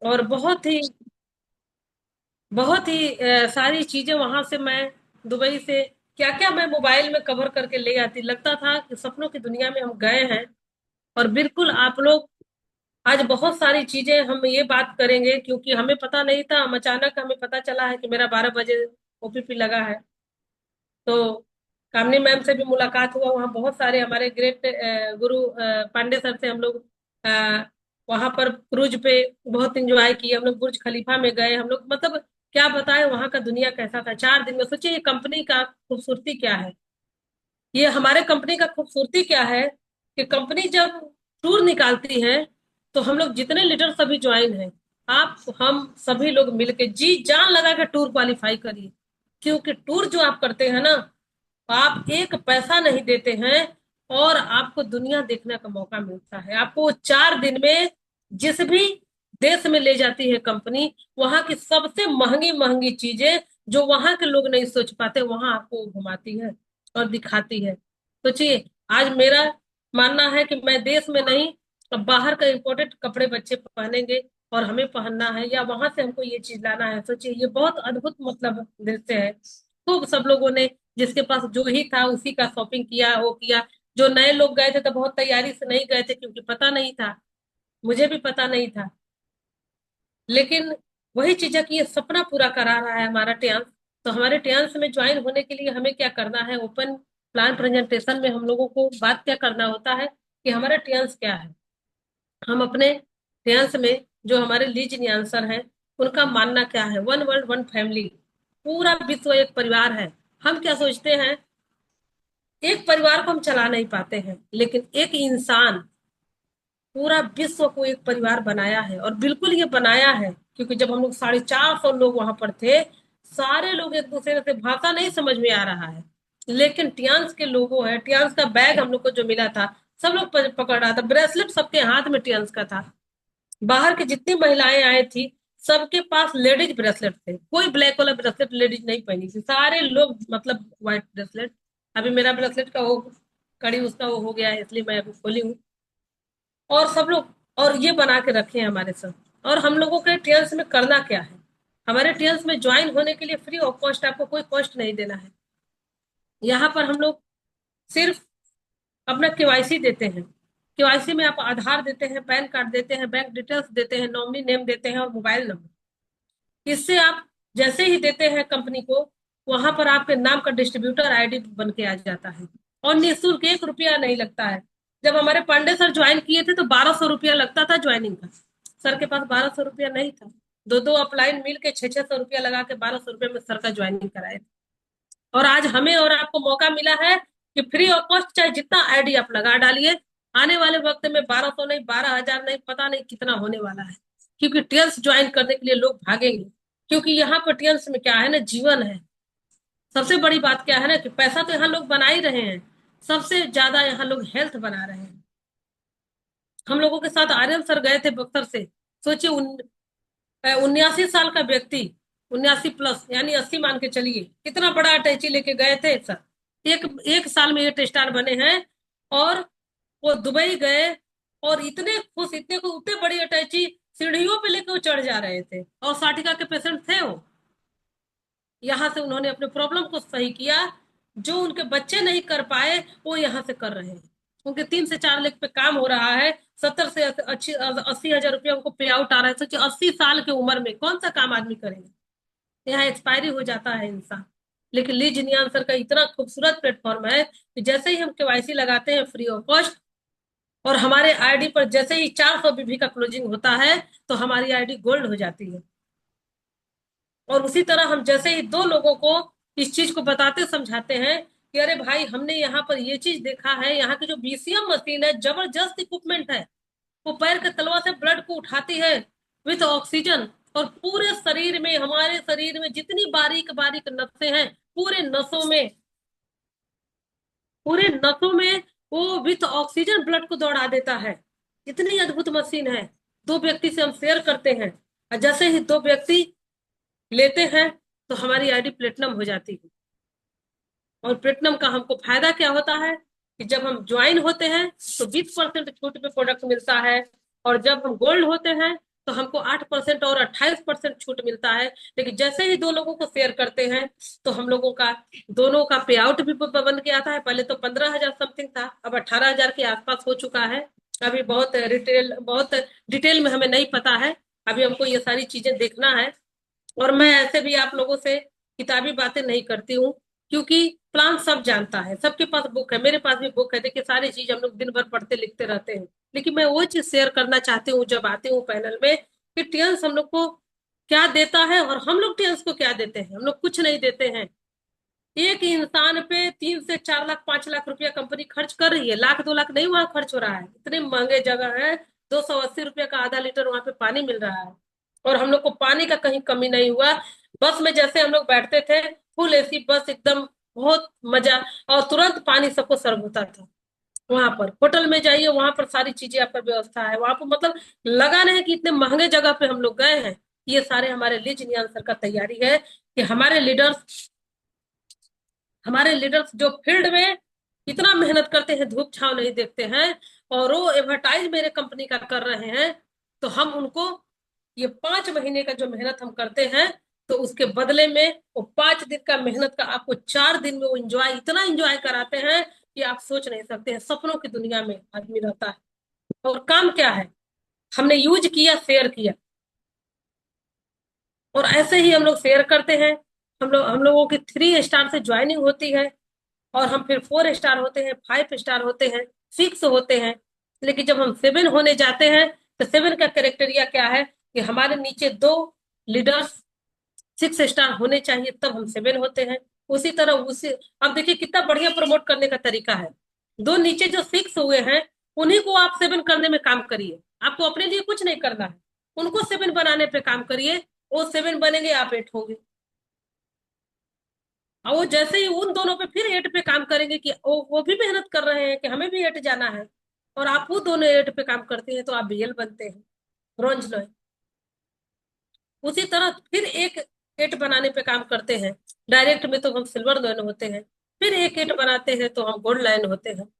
और बहुत ही सारी चीजें वहां से मैं दुबई से क्या क्या मैं मोबाइल में कवर करके ले आती। लगता था कि सपनों की दुनिया में हम गए हैं। और बिल्कुल आप लोग आज बहुत सारी चीजें हम ये बात करेंगे, क्योंकि हमें पता नहीं था। हम अचानक हमें पता चला है कि मेरा 12 बजे ओपीपी लगा है। तो कामनी मैम से भी मुलाकात हुआ। वहाँ बहुत सारे हमारे ग्रेट गुरु पांडे सर से हम लोग वहां पर क्रूज पे बहुत एंजॉय किए। हम लोग बुर्ज खलीफा में गए। हम लोग मतलब क्या बताएं वहां का दुनिया कैसा था 4 दिन में। सोचिए ये कंपनी का खूबसूरती क्या है। ये हमारे कंपनी का खूबसूरती क्या है कि कंपनी जब टूर निकालती है तो हम लोग जितने लीडर सभी ज्वाइन हैं। आप हम सभी लोग मिलके जी जान लगा के टूर क्वालिफाई करिए। क्योंकि टूर जो आप करते हैं ना, आप एक पैसा नहीं देते हैं और आपको दुनिया देखने का मौका मिलता है। आपको वो 4 दिन में जिस भी देश में ले जाती है कंपनी, वहां की सबसे महंगी महंगी चीजें जो वहां के लोग नहीं सोच पाते, वहां आपको घुमाती है और दिखाती है। सोचिए आज मेरा मानना है कि मैं देश में नहीं, अब बाहर का इंपोर्टेड कपड़े बच्चे पहनेंगे और हमें पहनना है, या वहां से हमको ये चीज लाना है। सोचिए ये बहुत अद्भुत मतलब दृश्य है। खूब सब लोगों ने जिसके पास जो ही था उसी का शॉपिंग किया, वो किया। जो नए लोग गए थे तो बहुत तैयारी से नहीं गए थे, क्योंकि पता नहीं था। मुझे भी पता नहीं था। लेकिन वही चीज है कि ये सपना पूरा करा रहा है हमारा टियांस। तो हमारे टियांस में ज्वाइन होने के लिए हमें क्या करना है, ओपन प्लान प्रेजेंटेशन में हम लोगों को बात क्या करना होता है कि हमारा टियांस क्या है। हम अपने टियांस में जो हमारे लीज न्यान्सर हैं उनका मानना क्या है। वन वर्ल्ड वन फैमिली, पूरा विश्व एक परिवार है। हम क्या सोचते हैं, एक परिवार को हम चला नहीं पाते हैं, लेकिन एक इंसान पूरा विश्व को एक परिवार बनाया है। और बिल्कुल ये बनाया है, क्योंकि जब हम लोग 450 लोग वहां पर थे, सारे लोग एक दूसरे से भाषा नहीं समझ में आ रहा है, लेकिन टियांस के लोगों है, टियांस का बैग हम लोग को जो मिला था, सब लोग पकड़ रहा था। ब्रेसलेट सबके हाथ में टियांस का था। बाहर की जितनी महिलाएं आई थी सबके पास लेडीज ब्रेसलेट थे। कोई ब्लैक वाला ब्रेसलेट लेडीज नहीं पहनी थी, सारे लोग मतलब व्हाइट ब्रेसलेट। अभी मेरा ब्रेसलेट का वो कड़ी उसका वो हो गया है, इसलिए मैं अभी खोली हूँ। और सब लोग और ये बना के रखे हैं हमारे साथ। और हम लोगों के टीएल्स में करना क्या है, हमारे टीएल्स में ज्वाइन होने के लिए फ्री ऑफ कॉस्ट, आपको कोई कॉस्ट नहीं देना है। यहाँ पर हम लोग सिर्फ अपना केवाईसी देते हैं। केवाईसी में आप आधार देते हैं, पैन कार्ड देते हैं, बैंक डिटेल्स देते हैं, नॉमिनी नेम देते हैं और मोबाइल नंबर। इससे आप जैसे ही देते हैं कंपनी को, वहां पर आपके नाम का डिस्ट्रीब्यूटर आईडी बन के आ जाता है। और निःशुल्क 1 रुपया नहीं लगता है। जब हमारे पांडे सर ज्वाइन किए थे तो 1200 रुपया लगता था ज्वाइनिंग का। सर के पास 1200 रुपया नहीं था। दो दो अपलाइन मिल के 600 600 रुपया लगा के 1200 रुपये में सर का ज्वाइनिंग कराए थे। और आज हमें और आपको मौका मिला है कि फ्री ऑफ कॉस्ट चाहे जितना आईडी आप लगा डालिए, आने वाले वक्त में 1200 नहीं, 12,000 नहीं, पता नहीं कितना होने वाला है। क्योंकि टेल्स ज्वाइन करने के लिए लोग भागेंगे। क्योंकि यहाँ पर टेल्स में क्या है ना, जीवन है। सबसे बड़ी बात क्या है ना कि पैसा तो यहाँ लोग बना ही रहे हैं, सबसे ज्यादा यहाँ लोग हेल्थ बना रहे हैं। हम लोगों के साथ आर्यन सर गए थे बक्सर से। सोचिए 79 साल का व्यक्ति, 79 प्लस यानी 80 मान के चलिए, कितना बड़ा अटैची लेके गए थे सर। एक एक साल में ये टेस्टार बने हैं। और वो दुबई गए और इतने खुश, इतने खुश, उतने बड़ी अटैची सीढ़ियों पे लेके वो चढ़ जा रहे थे। और साटिका के पेशेंट थे वो। यहाँ से उन्होंने अपने प्रॉब्लम को सही किया। जो उनके बच्चे नहीं कर पाए वो यहाँ से कर रहे हैं। उनके 3 से 4 लाख पे काम हो रहा है। 70 से 80 हजार रुपया उनको पे आउट आ रहा है। सोचिए 80 साल की उम्र में कौन सा काम आदमी करेगा। यहाँ एक्सपायरी हो जाता है इंसान। लेकिन लीज नियान सर का इतना खूबसूरत प्लेटफॉर्म है कि जैसे ही हम केवाईसी लगाते हैं फ्री ऑफ कॉस्ट, और हमारे आईडी पर जैसे ही 400 बीबी का क्लोजिंग होता है, तो हमारी आईडी गोल्ड हो जाती है। और उसी तरह हम जैसे ही दो लोगों को इस चीज को बताते समझाते हैं कि अरे भाई हमने यहाँ पर ये चीज देखा है, यहाँ की जो बीसीएम मशीन है जबरदस्त इक्विपमेंट है। वो पैर के तलवा से ब्लड को उठाती है विथ ऑक्सीजन। और पूरे शरीर में, हमारे शरीर में जितनी बारीक बारीक नसें हैं, पूरे नसों में, पूरे नसों में वो विथ ऑक्सीजन ब्लड को दौड़ा देता है। इतनी अद्भुत मशीन है। दो व्यक्ति से हम शेयर करते हैं, और जैसे ही दो व्यक्ति लेते हैं तो हमारी आईडी प्लेटिनम हो जाती है। और प्लेटिनम का हमको फायदा क्या होता है कि जब हम ज्वाइन होते हैं तो 20% छूट पे प्रोडक्ट मिलता है। और जब हम गोल्ड होते हैं तो हमको 8% और 28% छूट मिलता है। लेकिन जैसे ही दो लोगों को शेयर करते हैं तो हम लोगों का दोनों का पे आउट भी बन के आता है। पहले तो 15,000 समथिंग था, अब 18,000 के आसपास हो चुका है। अभी बहुत डिटेल में हमें नहीं पता है, अभी हमको ये सारी चीजें देखना है। और मैं ऐसे भी आप लोगों से किताबी बातें नहीं करती हूँ, क्योंकि प्लान सब जानता है, सबके पास बुक है, मेरे पास भी बुक है। देखिए सारी चीज हम लोग दिन भर पढ़ते लिखते रहते हैं, लेकिन मैं वो चीज शेयर करना चाहती हूँ जब आती हूँ पैनल में, कि टीएन्स हम लोग को क्या देता है और हम लोग टीएन्स को क्या देते हैं। हम लोग कुछ नहीं देते हैं। एक इंसान पे 3 से 4 लाख 5 लाख रुपया कंपनी खर्च कर रही है, लाख 2 लाख नहीं वहां खर्च हो रहा है। इतने महंगे जगह है, 280 रुपया का आधा लीटर वहां पे पानी मिल रहा है, और हम लोग को पानी का कहीं कमी नहीं हुआ। बस में जैसे हम लोग बैठते थे, फुल एसी बस एकदम, बहुत मजा, और तुरंत पानी सबको सर्व होता था। वहां पर होटल में जाइए, वहां पर सारी चीजें आपका व्यवस्था है वहां पर, मतलब लगा नहीं कि इतने महंगे जगह पे हम लोग गए हैं। ये सारे हमारे लीज न्यान सर का तैयारी है, कि हमारे लीडर्स जो फील्ड में इतना मेहनत करते हैं, धूप छांव नहीं देखते हैं, और वो एडवर्टाइज मेरे कंपनी का कर रहे हैं, तो हम उनको ये 5 महीने का जो मेहनत हम करते हैं, तो उसके बदले में वो 5 दिन का मेहनत का आपको 4 दिन में वो इंजॉय, इतना इंजॉय कराते हैं कि आप सोच नहीं सकते हैं। सपनों की दुनिया में आदमी रहता है। और काम क्या है, हमने यूज किया, शेयर किया, और ऐसे ही हम लोग शेयर करते हैं। हम लोगों की 3 स्टार से ज्वाइनिंग होती है, और हम फिर 4 स्टार होते हैं, 5 स्टार होते हैं, 6 होते हैं। लेकिन जब हम 7 होने जाते हैं, तो 7 का क्राइटेरिया क्या है, कि हमारे नीचे 2 लीडर्स 6 स्टार होने चाहिए, तब हम 7 होते हैं। उसी तरह उसी, अब देखिए कितना बढ़िया प्रमोट करने का तरीका है। दो नीचे जो 6 हुए हैं, उन्हीं को आप 7 करने में काम करिए। आपको अपने लिए कुछ नहीं करना है, उनको 7 बनाने पे काम करिए। वो 7 बनेंगे, आप 8 होंगे। और वो जैसे ही उन दोनों पे फिर 8 पे काम करेंगे, कि वो भी मेहनत कर रहे हैं कि हमें भी 8 जाना है, और आप वो दोनों 8 पे काम करते हैं, तो आप बीएल बनते हैं, ब्रॉन्ज लॉय। उसी तरह फिर एक 8 बनाने पे काम करते हैं, डायरेक्ट में तो हम सिल्वर लाइन होते हैं, फिर एक 8 बनाते हैं तो हम गोल्ड लाइन होते हैं।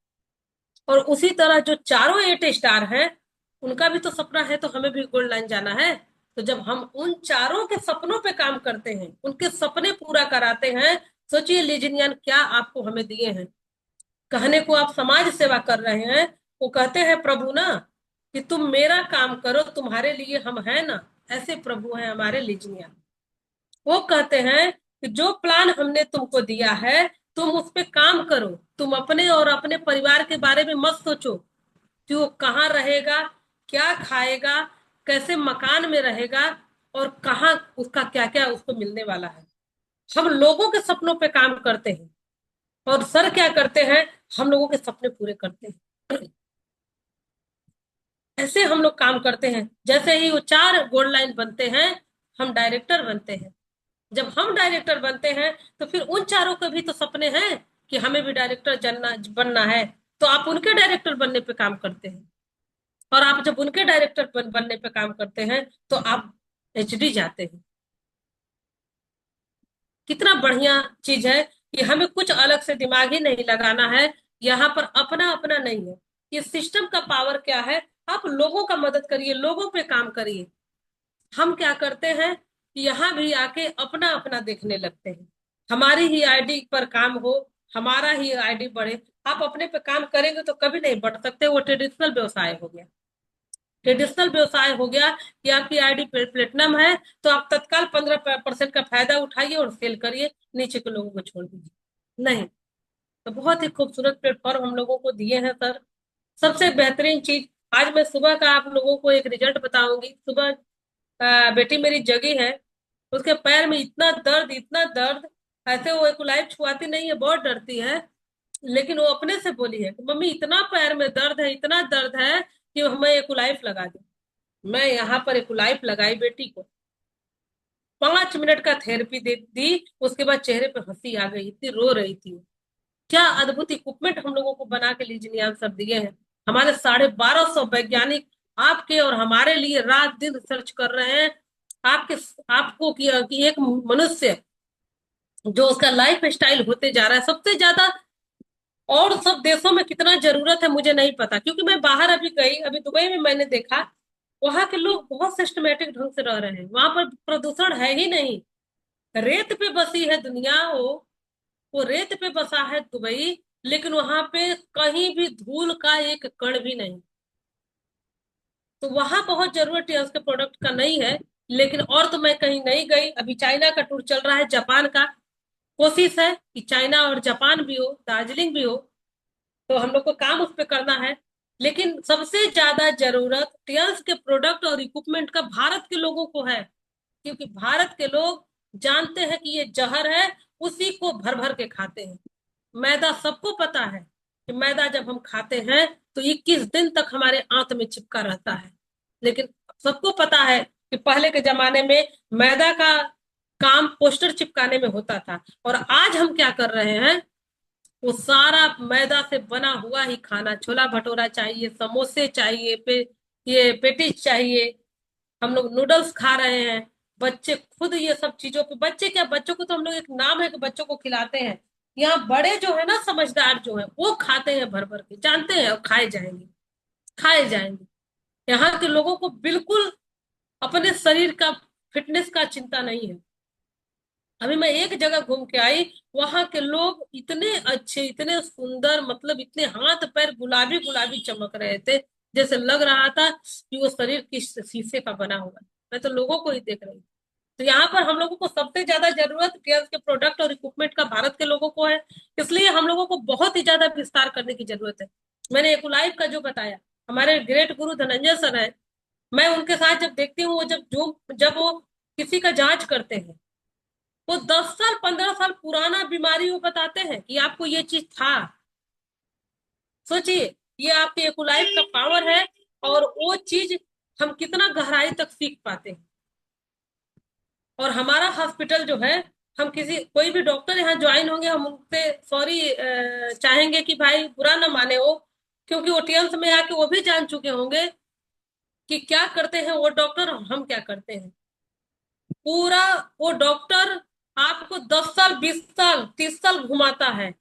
और उसी तरह जो चारों 8 स्टार हैं, उनका भी तो सपना है, तो हमें भी गोल्ड लाइन जाना है। तो जब हम उन चारों के सपनों पे काम करते हैं, उनके सपने पूरा कराते हैं, सोचिए लीजिनियन क्या आपको हमें दिए हैं। कहने को आप समाज सेवा कर रहे हैं, वो कहते हैं प्रभु ना, कि तुम मेरा काम करो, तुम्हारे लिए हम हैं ना। ऐसे प्रभु हैं हमारे लीजिनियन। वो कहते हैं कि जो प्लान हमने तुमको दिया है, तुम उस पे काम करो। तुम अपने और अपने परिवार के बारे में मत सोचो, कि वो कहाँ रहेगा, क्या खाएगा, कैसे मकान में रहेगा, और कहाँ उसका क्या क्या उसको मिलने वाला है। हम लोगों के सपनों पे काम करते हैं, और सर क्या करते हैं, हम लोगों के सपने पूरे करते हैं। ऐसे हम लोग काम करते हैं। जैसे ही वो 4 गोल्ड लाइन बनते हैं, हम डायरेक्टर बनते हैं। जब हम डायरेक्टर बनते हैं, तो फिर उन चारों के भी तो सपने हैं, कि हमें भी डायरेक्टर जनना बनना है। तो आप उनके डायरेक्टर बनने पे काम करते हैं, और आप जब उनके डायरेक्टर बनने पे काम करते हैं, तो आप एचडी जाते हैं। कितना बढ़िया चीज है, कि हमें कुछ अलग से दिमाग ही नहीं लगाना है। यहाँ पर अपना अपना नहीं है। ये सिस्टम का पावर क्या है, आप लोगों का मदद करिए, लोगों पे काम करिए। हम क्या करते हैं, कि यहाँ भी आके अपना अपना देखने लगते हैं, हमारी ही आईडी पर काम हो, हमारा ही आईडी बढ़े। आप अपने पे काम करेंगे तो कभी नहीं बढ़ सकते, वो ट्रेडिशनल व्यवसाय हो गया। ट्रेडिशनल व्यवसाय हो गया, कि आपकी आईडी प्लेटिनम है, तो आप तत्काल 15% का फायदा उठाइए और सेल करिए, नीचे के लोगों को छोड़ दीजिए। नहीं, तो बहुत ही खूबसूरत प्लेटफॉर्म हम लोगों को दिए हैं सर। सबसे बेहतरीन चीज, आज मैं सुबह का आप लोगों को एक रिजल्ट बताऊंगी। सुबह बेटी मेरी जगी है, उसके पैर में इतना दर्द, इतना दर्द, ऐसे वो एक लाइफ छुआती नहीं है, बहुत डरती है। लेकिन वो अपने से बोली है कि मम्मी इतना पैर में दर्द है, इतना दर्द है, कि हमें एक लाइफ लगा दे। मैं यहाँ पर एक लाइफ लगाई बेटी को, 5 मिनट का थेरेपी दे दी, उसके बाद चेहरे पे हंसी आ गई, इतनी रो रही थी। क्या अद्भुत इक्विपमेंट हम लोगों को बना के लीजिए सर दिए हैं। हमारे 1250 वैज्ञानिक आपके और हमारे लिए रात दिन रिसर्च कर रहे हैं। आपके आपको कि एक मनुष्य जो उसका लाइफ स्टाइल होते जा रहा है सबसे ज्यादा, और सब देशों में कितना जरूरत है मुझे नहीं पता, क्योंकि मैं बाहर अभी गई, अभी दुबई में मैंने देखा, वहां के लोग बहुत सिस्टमेटिक ढंग से रह रहे हैं, वहां पर प्रदूषण है ही नहीं। रेत पे बसी है दुनिया, वो रेत पे बसा है दुबई, लेकिन वहां पे कहीं भी धूल का एक कण भी नहीं। तो वहां बहुत जरूरत है उसके प्रोडक्ट का नहीं है। लेकिन और तो मैं कहीं नहीं गई, अभी चाइना का टूर चल रहा है, जापान का। कोशिश है कि चाइना और जापान भी हो, दार्जिलिंग भी हो। तो हम लोग को काम उस पे करना है। लेकिन सबसे ज्यादा जरूरत टियर्स के प्रोडक्ट और इक्विपमेंट का भारत के लोगों को है। क्योंकि भारत के लोग जानते हैं कि ये जहर है, उसी को भर भर के खाते हैं। मैदा सबको पता है कि मैदा जब हम खाते हैं तो 21 दिन तक हमारे आंत में चिपका रहता है। लेकिन सबको पता है कि पहले के जमाने में मैदा का काम पोस्टर चिपकाने में होता था। और आज हम क्या कर रहे हैं, वो सारा मैदा से बना हुआ ही खाना, छोला भटूरा चाहिए, समोसे चाहिए, ये पेटीज चाहिए। हम लोग नूडल्स खा रहे हैं। बच्चे खुद ये सब चीजों पे, बच्चे क्या, बच्चों को तो हम लोग एक नाम है कि बच्चों को खिलाते हैं। यहाँ बड़े जो है ना, समझदार जो है, वो खाते हैं भर भर के, जानते हैं और खाए जाएंगे, खाए जाएंगे। यहाँ के लोगों को बिल्कुल अपने शरीर का, फिटनेस का चिंता नहीं है। अभी मैं एक जगह घूम के आई, वहां के लोग इतने अच्छे, इतने सुंदर, मतलब इतने हाथ पैर गुलाबी गुलाबी चमक रहे थे, जैसे लग रहा था कि वो शरीर किस शीशे का बना हुआ है। मैं तो लोगों को ही देख रही थी। तो यहाँ पर हम लोगों को सबसे ज्यादा जरूरत गैस के प्रोडक्ट और इक्विपमेंट का भारत के लोगों को है। इसलिए हम लोगों को बहुत ही ज्यादा विस्तार करने की जरूरत है। मैंने एकलाइव का जो बताया, हमारे ग्रेट गुरु धनंजय सर है। मैं उनके साथ जब देखती हूँ, वो जब वो किसी का जांच करते हैं, वो 10 साल 15 साल पुराना बीमारी वो बताते हैं कि आपको ये चीज था। सोचिए, ये आपके एकलाइफ का पावर है। और वो चीज हम कितना गहराई तक सीख पाते हैं। और हमारा हॉस्पिटल जो है, हम किसी कोई भी डॉक्टर यहाँ ज्वाइन होंगे, हम उनसे सॉरी चाहेंगे कि भाई बुरा ना माने वो, क्योंकि वो टीएम्स में आके वो भी जान चुके होंगे कि क्या करते हैं वो डॉक्टर और हम क्या करते हैं। पूरा वो डॉक्टर आपको 10 साल 20 साल 30 साल घुमाता है,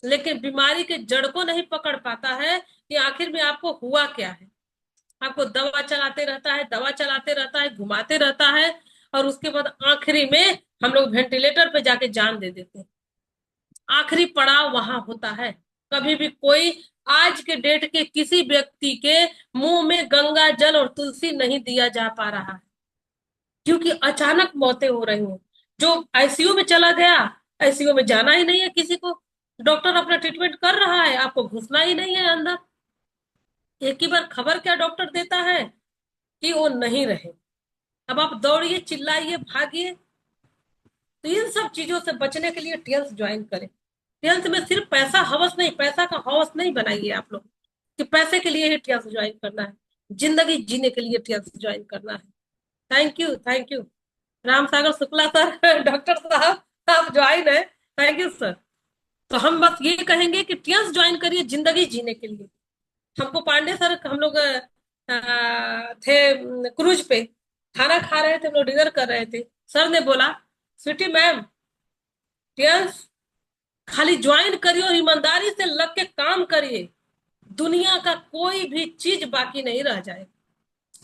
लेकिन बीमारी के जड़ को नहीं पकड़ पाता है कि आखिर में आपको हुआ क्या है। आपको दवा चलाते रहता है, दवा चलाते रहता है, घुमाते रहता है। और उसके बाद आखिरी में हम लोग वेंटिलेटर पे जाके जान दे देते हैं। आखिरी पड़ाव वहां होता है। कभी भी कोई आज के डेट के किसी व्यक्ति के मुंह में गंगा जल और तुलसी नहीं दिया जा पा रहा है, क्योंकि अचानक मौतें हो रही हैं। जो आईसीयू में चला गया, आईसीयू में जाना ही नहीं है किसी को। डॉक्टर अपना ट्रीटमेंट कर रहा है, आपको घुसना ही नहीं है अंदर। एक ही बार खबर क्या डॉक्टर देता है कि वो नहीं रहे। अब आप दौड़िए, चिल्लाइए, भागिए। तो इन सब चीजों से बचने के लिए टेल्स ज्वाइन करें। टेल्स में सिर्फ पैसा हवस नहीं, पैसा का हवस नहीं बनाइए आप लोग कि पैसे के लिए ही टेल्स ज्वाइन करना है। जिंदगी जीने के लिए टेल्स ज्वाइन करना है। Thank you, thank you. Ram Sagar Shukla sir doctor साहब, आप ज्वाइन है। Thank you sir. तो हम बस ये कहेंगे कि टियर्स ज्वाइन करिए जिंदगी जीने के लिए। हमको पांडे सर, हम लोग थे क्रूज पे, खाना खा रहे थे, हम लोग डिनर कर रहे थे। सर ने बोला, स्वीटी मैम, टियर्स खाली ज्वाइन करिए और ईमानदारी से लग के काम करिए, दुनिया का कोई भी चीज बाकी नहीं रह जाए।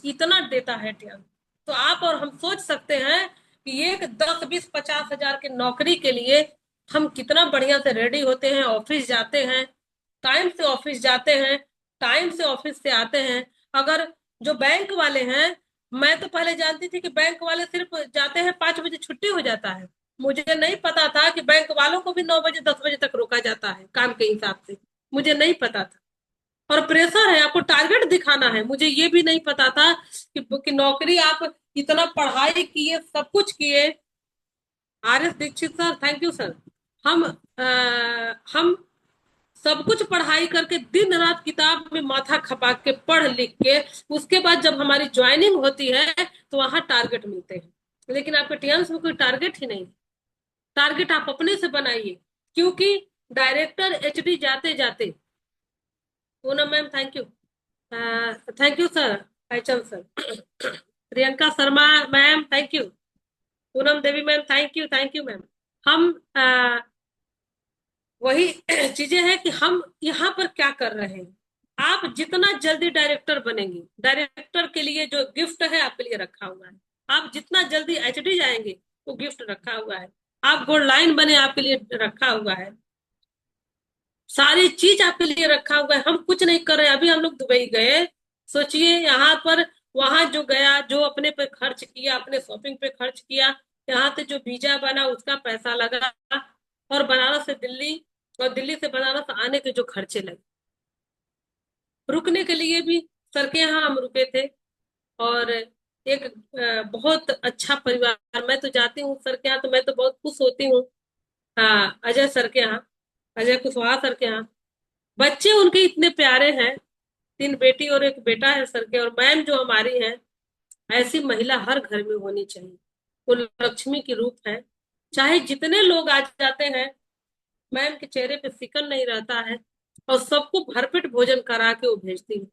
इतना देता है टियर्स। तो आप और हम सोच सकते हैं कि एक 10 20 50 हजार के नौकरी के लिए हम कितना बढ़िया से रेडी होते हैं, ऑफिस जाते हैं, टाइम से ऑफिस जाते हैं, टाइम से ऑफिस से आते हैं। अगर जो बैंक वाले हैं, मैं तो पहले जानती थी कि बैंक वाले सिर्फ जाते हैं 5 बजे छुट्टी हो जाता है। मुझे नहीं पता था कि बैंक वालों को भी 9 बजे 10 बजे तक रोका जाता है काम के हिसाब से। मुझे नहीं पता था। और प्रेशर है, आपको टारगेट दिखाना है, मुझे ये भी नहीं पता था कि नौकरी आप इतना पढ़ाई किए, सब कुछ किए। R S Dikshit sir, thank you sir. हम सब कुछ पढ़ाई करके दिन रात किताब में माथा खपा के पढ़ लिख के, उसके बाद जब हमारी ज्वाइनिंग होती है तो वहां टारगेट मिलते हैं। लेकिन आपके टीएम्स में कोई टारगेट ही नहीं। टारगेट आप अपने से बनाइए। क्योंकि डायरेक्टर एचडी जाते जाते, Poonam ma'am thank you, thank you sir, Achal sir, Priyanka Sharma ma'am thank you, Poonam Devi ma'am thank you ma'am. हम वही चीजें हैं कि हम यहाँ पर क्या कर रहे हैं। आप जितना जल्दी डायरेक्टर बनेंगे, डायरेक्टर के लिए जो गिफ्ट है आपके लिए रखा हुआ है। आप जितना जल्दी एचडी जाएंगे, वो गिफ्ट रखा हुआ है। आप गोल्ड लाइन बने, आपके लिए रखा हुआ है। सारी चीज आपके लिए रखा हुआ है। हम कुछ नहीं कर रहे। अभी हम लोग दुबई गए, सोचिए यहाँ पर, वहां जो गया, जो अपने पे खर्च किया, अपने शॉपिंग पे खर्च किया, यहाँ से जो वीजा बना उसका पैसा लगा, और बनारस से दिल्ली, और दिल्ली से बनारस आने के जो खर्चे लगे, रुकने के लिए भी सर के यहाँ हम रुके थे। और एक बहुत अच्छा परिवार, मैं तो जाती हूँ सर के यहाँ तो मैं तो बहुत खुश होती हूँ। हाँ, अजय सर के यहाँ, अजय कुशवाहा सर के यहाँ। बच्चे उनके इतने प्यारे हैं, 3 बेटी और 1 बेटा है सर के। और मैम जो हमारी हैं, ऐसी महिला हर घर में होनी चाहिए। वो लक्ष्मी की रूप है। चाहे जितने लोग आ जाते हैं, मैम के चेहरे पे सिकन नहीं रहता है, और सबको भरपेट भोजन करा के वो भेजती है।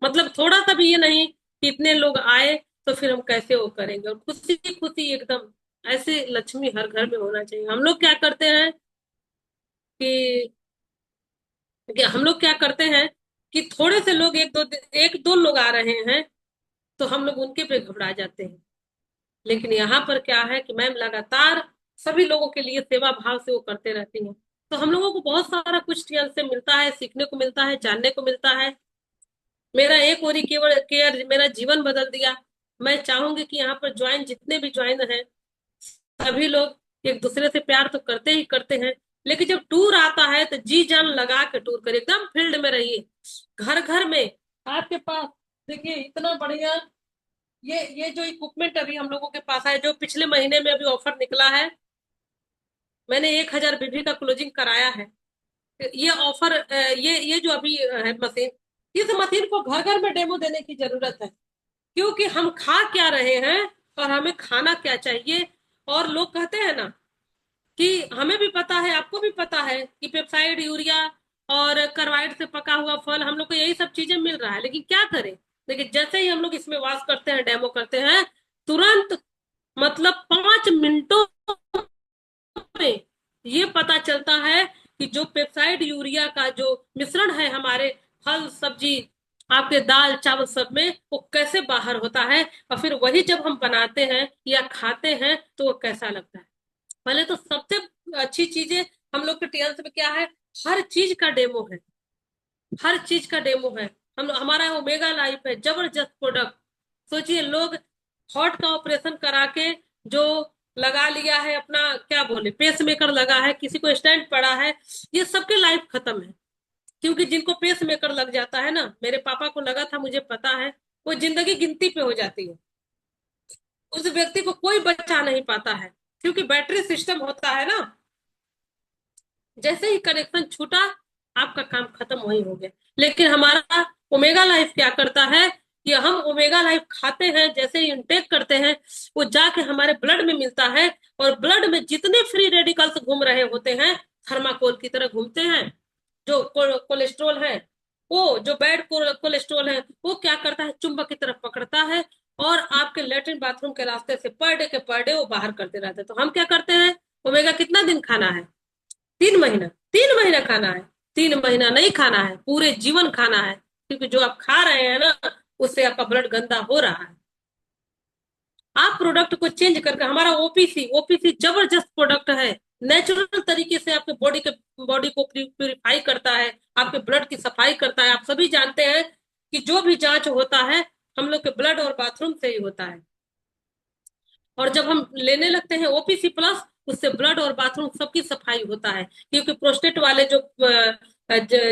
मतलब थोड़ा सा भी ये नहीं कि इतने लोग आए तो फिर हम कैसे वो करेंगे, और खुशी खुशी एकदम। ऐसे लक्ष्मी हर घर में होना चाहिए। हम लोग क्या करते हैं कि हम लोग क्या करते हैं कि थोड़े से लोग, एक दो लोग आ रहे हैं, तो हम लोग उनके पे घबरा जाते हैं। लेकिन यहाँ पर क्या है कि मैम लगातार सभी लोगों के लिए सेवा भाव से वो करते रहती हैं। तो हम लोगों को बहुत सारा कुछ से मिलता है, सीखने को मिलता है, जानने को मिलता है। मेरा एक और केवल केयर मेरा जीवन बदल दिया। मैं चाहूंगी कि यहाँ पर ज्वाइन, जितने भी ज्वाइन हैं, सभी लोग एक दूसरे से प्यार तो करते ही करते हैं, लेकिन जब टूर आता है तो जी जान लगा के टूर करिए, एकदम फील्ड में रहिए, घर घर में आपके पास। देखिए इतना बढ़िया, ये जो इक्विपमेंट अभी हम लोगों के पास है, जो पिछले महीने में अभी ऑफर निकला है, मैंने 1,000 बीबी का क्लोजिंग कराया है। ये ऑफर, ये जो अभी है मशीन, इस मशीन को घर घर में डेमो देने की जरूरत है। क्योंकि हम खा क्या रहे हैं, और हमें खाना क्या चाहिए। और लोग कहते हैं ना कि हमें भी पता है, आपको भी पता है कि पेप्साइड, यूरिया और कार्बाइड से पका हुआ फल, हम लोग को यही सब चीजें मिल रहा है, लेकिन क्या करें। लेकिन जैसे ही हम लोग इसमें वाश करते हैं, डेमो करते हैं, तुरंत, मतलब 5 मिनटों में ये पता चलता है कि जो पेप्साइड यूरिया का जो मिश्रण है हमारे फल सब्जी, आपके दाल चावल सब में, वो कैसे बाहर होता है, और फिर वही जब हम बनाते हैं या खाते हैं तो वो कैसा लगता है। पहले तो सबसे अच्छी चीजें हम लोग के टीएल्स में क्या है, हर चीज का डेमो है, हर चीज का डेमो है। हम हमारा ओमेगा लाइफ है, जबरदस्त प्रोडक्ट। सोचिए लोग हार्ट का ऑपरेशन करा के जो लगा लिया है अपना, क्या बोले, पेस मेकर लगा है, किसी को स्टेंट पड़ा है, ये सबके लाइफ खत्म है। क्योंकि जिनको पेस मेकर लग जाता है ना, मेरे पापा को लगा था, मुझे पता है, वो जिंदगी गिनती पे हो जाती है। उस व्यक्ति को कोई बचा नहीं पाता है, क्योंकि बैटरी सिस्टम होता है ना, जैसे ही कनेक्शन छूटा, आपका काम खत्म, वही हो गया। लेकिन हमारा ओमेगा लाइफ क्या करता है कि हम ओमेगा लाइफ खाते हैं, जैसे ही इंटेक करते हैं, वो जाके हमारे ब्लड में मिलता है, और ब्लड में जितने फ्री रेडिकल्स घूम रहे होते हैं, थर्माकोल की तरह घूमते हैं। जो कोलेस्ट्रोल है, वो जो बैड कोलेस्ट्रोल है, वो क्या करता है, चुंबक की तरफ पकड़ता है, और आपके लेटरिन बाथरूम के रास्ते से पर डे वो बाहर करते रहते हैं। तो हम क्या करते हैं, ओमेगा कितना दिन खाना है, 3 महीना, 3 महीना खाना है। 3 महीना नहीं खाना है, पूरे जीवन खाना है। क्योंकि जो आप खा रहे हैं ना, उससे आपका ब्लड गंदा हो रहा है। आप प्रोडक्ट को चेंज करके, हमारा ओपीसी, ओपीसी जबरदस्त प्रोडक्ट है। नेचुरल तरीके से आपके बॉडी को प्यूरिफाई करता है, आपके ब्लड की सफाई करता है। आप सभी जानते हैं कि जो भी जांच होता है, हम लोग के ब्लड और बाथरूम से ही होता है। और जब हम लेने लगते हैं ओपीसी प्लस, उससे ब्लड और बाथरूम सबकी सफाई होता है। क्योंकि प्रोस्टेट वाले जो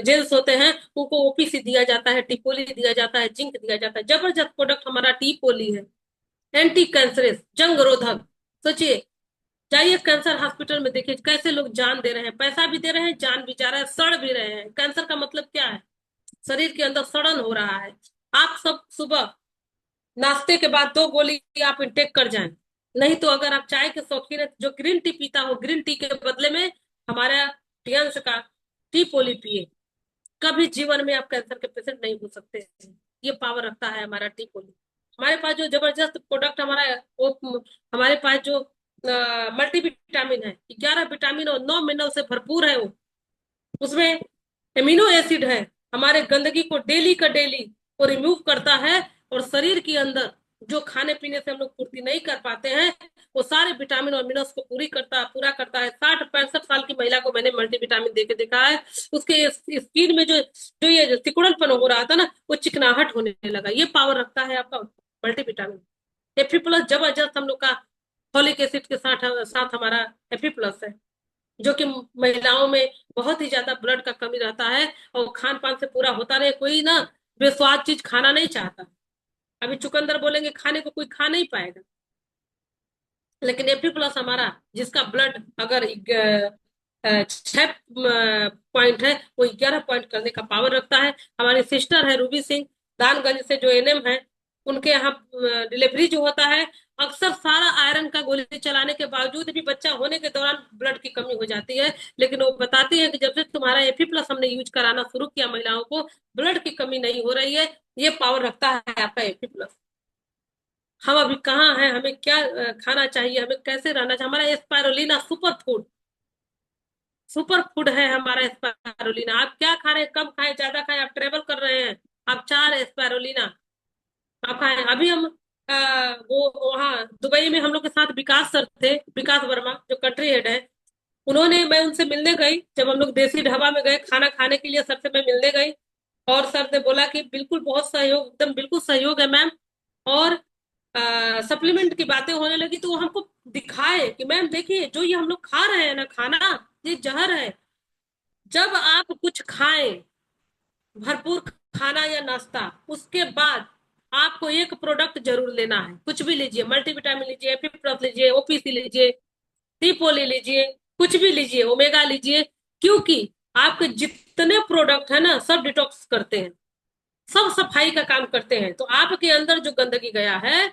जेल्स होते हैं, उनको ओपीसी दिया जाता है, टिपोली दिया जाता है, जिंक दिया जाता है। जबरदस्त प्रोडक्ट हमारा टिपोली है, एंटी कैंसरस, जंग रोधक। सोचिए, जाइए कैंसर हॉस्पिटल में, देखिए कैसे लोग जान दे रहे हैं, पैसा भी दे रहे हैं, जान भी जा रहा है, सड़ भी रहे हैं। कैंसर का मतलब क्या है, शरीर के अंदर सड़न हो रहा है। आप सब सुबह नाश्ते के बाद 2 गोली आप इंटेक कर जाएं। नहीं तो अगर आप चाय के शौकीन है, जो ग्रीन टी पीता हो, ग्रीन टी के बदले में हमारा टियंस का टी पोली पिए। कभी जीवन में आप कैंसर के पेशेंट नहीं हो सकते। ये पावर रखता है हमारा टी पोली। हमारे पास जो जबरदस्त प्रोडक्ट हमारा वो, हमारे पास जो मल्टी विटामिन है, 11 विटामिन और 9 मिनरल से भरपूर है वो। उसमें एमिनो एसिड है, हमारे गंदगी को डेली का डेली वो रिमूव करता है, और शरीर के अंदर जो खाने पीने से हम लोग पूर्ति नहीं कर पाते हैं, वो सारे विटामिन और मिनरल्स को पूरा करता है। 60-65 साल की महिला को मैंने मल्टीविटामिन दे के देखा है, उसके स्किन में जो जो ये सिकुड़नपन हो रहा था ना, वो चिकनाहट होने लगा। ये पावर रखता है आपका मल्टीविटामिन। Fe+ जबरदस्त हम लोग का फॉलिक एसिड के साथ साथ हमारा Fe+ है, जो कि महिलाओं में बहुत ही ज्यादा ब्लड का कमी रहता है, और खान पान से पूरा होता रहे। कोई ना बेस्वाद चीज खाना नहीं चाहता। अभी चुकंदर बोलेंगे खाने को, कोई खा नहीं पाएगा। लेकिन Fe+ हमारा, जिसका ब्लड अगर 6 पॉइंट है, वो 11 पॉइंट करने का पावर रखता है। हमारी सिस्टर है रूबी सिंह, दानगंज से, जो एनएम है, उनके यहाँ डिलीवरी जो होता है, अक्सर सारा आयरन का गोली चलाने के बावजूद भी बच्चा होने के दौरान ब्लड की कमी हो जाती है। लेकिन वो बताती है कि जब से तुम्हारा Fe+ हमने यूज कराना शुरू किया महिलाओं को, ब्लड की कमी नहीं हो रही है। ये पावर रखता है आपका Fe+। हम अभी कहाँ हैं, हमें क्या खाना चाहिए, हमें कैसे रहना चाहिए। हमारा स्पाइरुलिना सुपर फूड है हमारा स्पाइरुलिना। आप क्या खा रहे हैं, कम खाएं ज्यादा खाएं, आप ट्रेवल कर रहे हैं, आप चाह स्पाइरुलिना आप खाएं। अभी हम वो वहाँ दुबई में हम लोग के साथ विकास सर थे, विकास वर्मा, जो कंट्री हेड है। उन्होंने, मैं उनसे मिलने गई, जब हम लोग देसी ढाबा में गए खाना खाने के लिए, सर से मैं मिलने गई, और सर ने बोला कि बिल्कुल बहुत सहयोग, एकदम बिल्कुल सहयोग है मैम। और सप्लीमेंट की बातें होने लगी, तो वो हमको दिखाए कि मैम देखिए, जो ये हम लोग खा रहे हैं ना खाना, ये जहर है। जब आप कुछ खाएं, भरपूर खाना या नाश्ता, उसके बाद आपको एक प्रोडक्ट जरूर लेना है। कुछ भी लीजिए, मल्टीविटामिन लीजिए, Fe+ लीजिए, OPC लीजिए, ट्रिपोली लीजिए, कुछ भी लीजिए, ओमेगा लीजिए। क्योंकि आपके जितने प्रोडक्ट है ना, सब डिटॉक्स करते हैं, सब सफाई का काम करते हैं। तो आपके अंदर जो गंदगी गया है,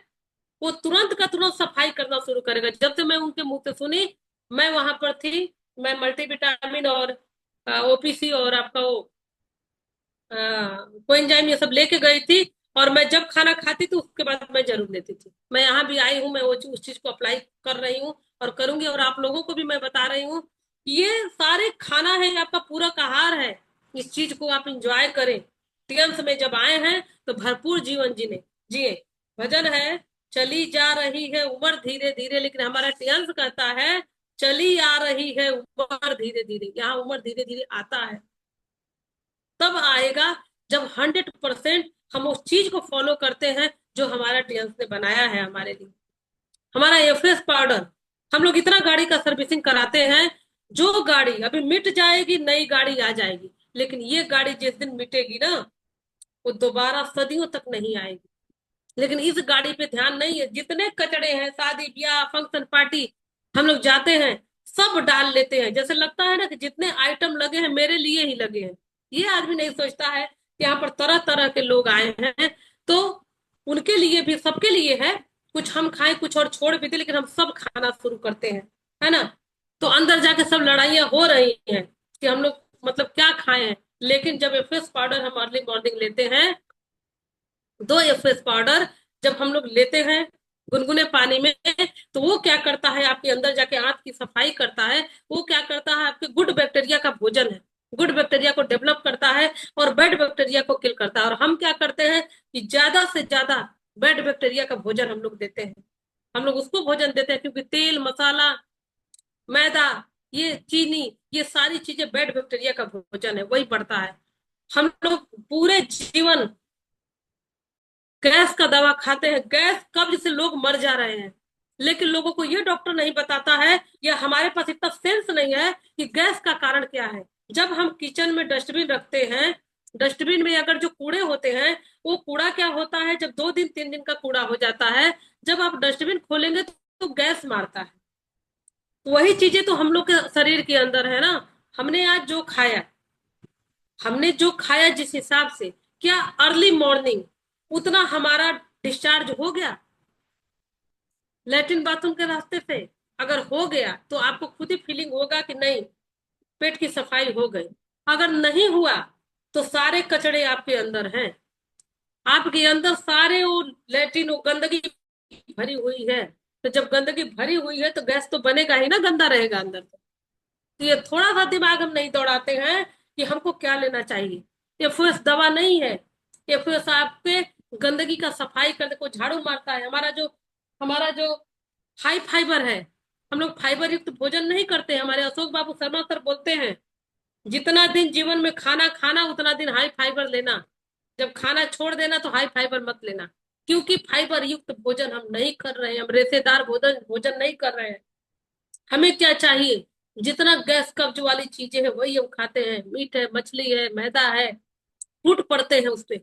वो तुरंत का तुरंत सफाई करना शुरू करेगा। जब से मैं उनके मुंह से सुनी, मैं वहां पर थी, मैं मल्टीविटामिन और OPC और आपका वो कोएंजाइम ये सब लेके गई थी। और मैं जब खाना खाती थी, उसके बाद मैं जरूर लेती थी। मैं यहाँ भी आई हूँ, मैं उस चीज को अप्लाई कर रही हूँ और करूंगी, और आप लोगों को भी मैं बता रही हूँ। ये सारे खाना है, आपका पूरक आहार है। इस चीज को आप इंजॉय करें। टियंस में जब आए हैं, तो भरपूर जीवन जीने जिए। भजन है, चली जा रही है उम्र धीरे धीरे, लेकिन हमारा टियंस कहता है, चली आ रही है उम्र धीरे धीरे। यहाँ उम्र धीरे धीरे आता है, तब आएगा जब 100% हम उस चीज को फॉलो करते हैं जो हमारा टीएंस ने बनाया है हमारे लिए। हमारा FS पाउडर, हम लोग इतना गाड़ी का सर्विसिंग कराते हैं। जो गाड़ी अभी मिट जाएगी, नई गाड़ी आ जाएगी, लेकिन ये गाड़ी जिस दिन मिटेगी ना, वो दोबारा सदियों तक नहीं आएगी। लेकिन इस गाड़ी पे ध्यान नहीं है। जितने कचड़े हैं, शादी ब्याह फंक्शन पार्टी, हम लोग जाते हैं, सब डाल लेते हैं। जैसे लगता है ना कि जितने आइटम लगे हैं मेरे लिए ही लगे हैं। ये आदमी नहीं सोचता है कि यहाँ पर तरह तरह के लोग आए हैं, तो उनके लिए भी, सबके लिए है। कुछ हम खाएं, कुछ और छोड़ भी दे, लेकिन हम सब खाना शुरू करते हैं, है ना। तो अंदर जाके सब लड़ाइयां हो रही हैं कि हम लोग मतलब क्या खाए हैं। लेकिन जब FS पाउडर हम अर्ली मॉर्निंग लेते हैं, 2 FS पाउडर जब हम लोग लेते हैं गुनगुने पानी में, तो वो क्या करता है, आपके अंदर जाके आंत की सफाई करता है। वो क्या करता है, आपके गुड बैक्टीरिया का भोजन है, गुड बैक्टीरिया को डेवलप करता है, और बैड बैक्टीरिया को किल करता है। और हम क्या करते हैं कि ज्यादा से ज्यादा बैड बैक्टीरिया का भोजन हम लोग देते हैं। हम लोग उसको भोजन देते हैं, क्योंकि तेल मसाला, मैदा, ये चीनी, ये सारी चीजें बैड बैक्टीरिया का भोजन है, वही बढ़ता है। हम लोग पूरे जीवन गैस का दवा खाते हैं, गैस कब्ज से लोग मर जा रहे हैं। लेकिन लोगों को ये डॉक्टर नहीं बताता है, या हमारे पास इतना सेंस नहीं है कि गैस का कारण क्या है। जब हम किचन में डस्टबिन रखते हैं, डस्टबिन में अगर जो कूड़े होते हैं, वो कूड़ा क्या होता है, जब 2 दिन 3 दिन का कूड़ा हो जाता है, जब आप डस्टबिन खोलेंगे तो गैस मारता है। वही चीजें तो हम लोग के शरीर के अंदर है ना। हमने आज जो खाया, हमने जो खाया जिस हिसाब से, क्या अर्ली मॉर्निंग उतना हमारा डिस्चार्ज हो गया लेटरिन बाथरूम के रास्ते से? अगर हो गया तो आपको खुद ही फीलिंग होगा कि नहीं, पेट की सफाई हो गई। अगर नहीं हुआ, तो सारे कचड़े आपके अंदर हैं, आपके अंदर सारे वो लेटरिन, वो गंदगी भरी हुई है। तो जब गंदगी भरी हुई है, तो गैस तो बनेगा ही ना, गंदा रहेगा अंदर। तो ये थोड़ा सा दिमाग हम नहीं दौड़ाते हैं कि हमको क्या लेना चाहिए। एफओएस दवा नहीं है। एफओएस आपके गंदगी का सफाई करने को झाड़ू मारता है। हमारा जो हाई फाइबर है, हम लोग फाइबर युक्त भोजन नहीं करते हैं। हमारे अशोक बाबू शर्मा सर बोलते हैं, जितना दिन जीवन में खाना खाना उतना दिन हाई फाइबर लेना। जब खाना छोड़ देना तो हाई फाइबर मत लेना, क्योंकि फाइबर युक्त भोजन हम नहीं कर रहे हैं, हम रेशेदार भोजन भोजन नहीं कर रहे हैं। हमें क्या चाहिए? जितना गैस कब्ज वाली चीजें हैं वही हम खाते हैं। मीट है, मछली है, मैदा है, फूट पड़ते हैं उसपे।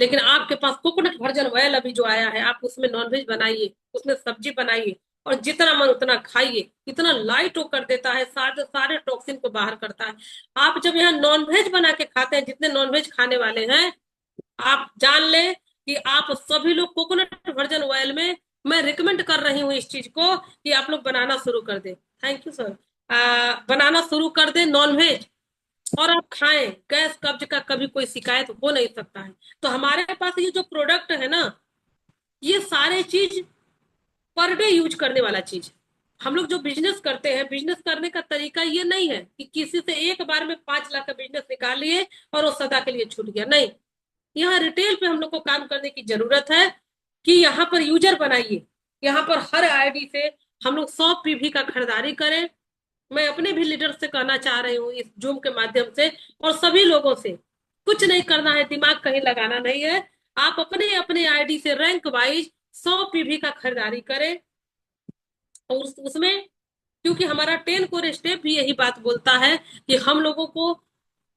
लेकिन आपके पास कोकोनट वर्जन ऑयल अभी जो आया है, आप उसमें नॉनवेज बनाइए, उसमें सब्जी बनाइए, और जितना मन उतना खाइए। इतना लाइट वो कर देता है, सारे सारे टॉक्सिन को बाहर करता है। आप जब यहाँ नॉनवेज बना के खाते हैं, जितने नॉनवेज खाने वाले हैं, आप जान ले कि आप सभी लोग कोकोनट वर्जन ऑयल में, मैं रिकमेंड कर रही हूँ इस चीज को कि आप लोग बनाना शुरू कर दें। Thank you sir. बनाना शुरू कर दें नॉनवेज, और आप खाएं। गैस कब्ज का कभी कोई शिकायत हो नहीं सकता है। तो हमारे पास ये जो प्रोडक्ट है ना, ये सारे चीज पर डे यूज करने वाला चीज। हम लोग जो बिजनेस करते हैं, बिजनेस करने का तरीका ये नहीं है कि किसी से एक बार में 5 लाख का बिजनेस निकाल लिए और वो सदा के लिए छूट गया। नहीं, यहाँ रिटेल पे हम लोग को काम करने की जरूरत है कि यहाँ पर यूजर बनाइए। यहाँ पर हर आईडी से हम लोग 100 पीवी का खरीदारी करें। मैं अपने भी लीडर से कहना चाह रही हूँ इस जूम के माध्यम से, और सभी लोगों से, कुछ नहीं करना है, दिमाग कहीं लगाना नहीं है। आप अपने अपने आईडी से रैंक वाइज 100 पीवी का खरीदारी करें। और उसमें, क्योंकि हमारा 10 कोर स्टेप भी यही बात बोलता है कि हम लोगों को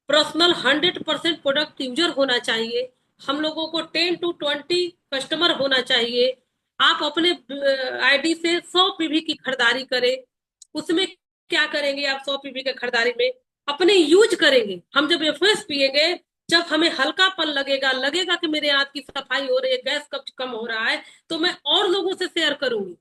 पर्सनल 100% प्रोडक्ट यूजर होना चाहिए। हम लोगों को 10 to 20 कस्टमर होना चाहिए। आप अपने आईडी से 100 पीवी की खरीदारी करें। उसमें क्या करेंगे आप? 100 पीवी के खरीदारी में अपने यूज करेंगे। हम जब एफएस पिएंगे, जब हमें हल्कापन लगेगा, लगेगा कि मेरे हाथ की सफाई हो रही है, गैस कब्ज कम हो रहा है, तो मैं और लोगों से शेयर करूंगी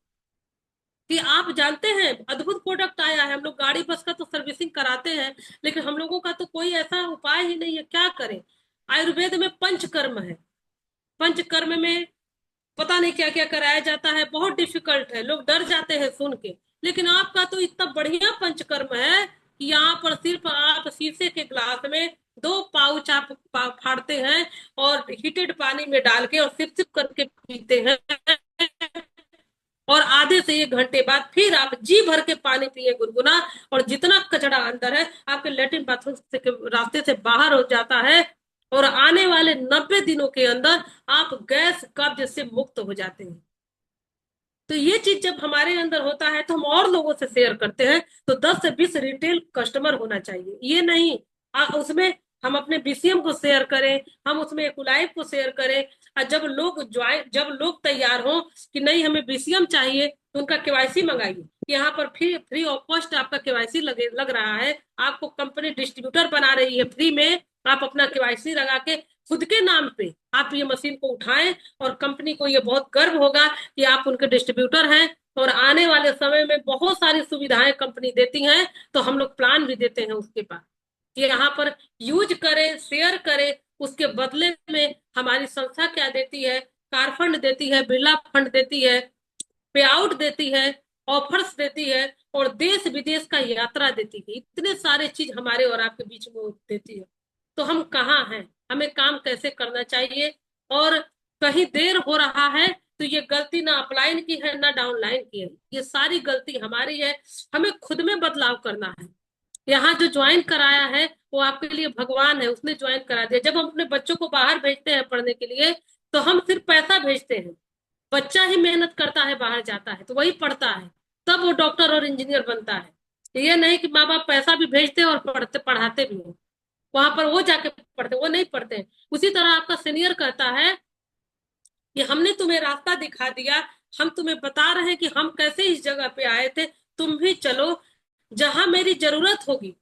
कि आप जानते हैं अद्भुत प्रोडक्ट आया है। हम लोग गाड़ी बस का तो सर्विसिंग कराते हैं, लेकिन हम लोगों का तो कोई ऐसा उपाय ही नहीं है, क्या करें? आयुर्वेद में पंचकर्म है। पंचकर्म में पता नहीं क्या क्या कराया जाता है, बहुत डिफिकल्ट है, लोग डर जाते हैं सुन के। लेकिन आपका तो इतना बढ़िया पंचकर्म है कि यहाँ पर सिर्फ आप शीशे के ग्लास में 2 पाउच आप फाड़ते हैं, और हीटेड पानी में डाल के और सिप सिप करके पीते हैं, और आधे से 1 घंटे बाद फिर आप जी भर के पानी पिए गुनगुना, और जितना कचरा अंदर है आपके लेटरिन बाथरूम से के रास्ते से बाहर हो जाता है। और आने वाले 90 दिनों के अंदर आप गैस कब्ज से मुक्त हो जाते हैं। तो ये चीज जब हमारे अंदर होता है तो हम और लोगों से शेयर करते हैं। तो 10 से 20 रिटेल कस्टमर होना चाहिए, ये नहीं उसमें हम अपने बीसीएम को शेयर करें, हम उसमें एकुलाइव को शेयर करें। और जब लोग तैयार हो कि नहीं हमें बीसीएम चाहिए, तो उनका केवाईसी मंगाइए। यहाँ पर फ्री ऑफ कॉस्ट आपका केवाईसी लग रहा है। आपको कंपनी डिस्ट्रीब्यूटर बना रही है फ्री में। आप अपना केवाईसी लगा के खुद के नाम पे आप ये मशीन को उठाएं, और कंपनी को ये बहुत गर्व होगा कि आप उनके डिस्ट्रीब्यूटर हैं। और आने वाले समय में बहुत सारी सुविधाएं कंपनी देती हैं, तो हम लोग प्लान भी देते हैं उसके पास कि यहाँ पर यूज करें, शेयर करें। उसके बदले में हमारी संस्था क्या देती है? कार फंड देती है, बिरला फंड देती है, पे आउट देती है, ऑफर्स देती है, और देश विदेश का यात्रा देती है। इतने सारे चीज हमारे और आपके बीच में वो देती है। तो हम कहाँ हैं? हमें काम कैसे करना चाहिए? और कहीं देर हो रहा है तो ये गलती ना अपलाइन की है ना डाउनलाइन की है, ये सारी गलती हमारी है। हमें खुद में बदलाव करना है। यहाँ जो ज्वाइन कराया है वो आपके लिए भगवान है, उसने ज्वाइन करा दिया। जब हम अपने बच्चों को बाहर भेजते हैं पढ़ने के लिए, तो हम सिर्फ पैसा भेजते हैं। बच्चा ही मेहनत करता है, बाहर जाता है तो वही पढ़ता है, तब वो डॉक्टर और इंजीनियर बनता है। ये नहीं कि माँ बाप पैसा भी भेजते हैं और पढ़ाते भी हैं, वहां पर वो जाके पढ़ते, वो नहीं पढ़ते हैं। उसी तरह आपका सीनियर कहता है कि हमने तुम्हें रास्ता दिखा दिया, हम तुम्हें बता रहे हैं कि हम कैसे इस जगह पे आए थे, तुम भी चलो जहां मेरी जरूरत होगी।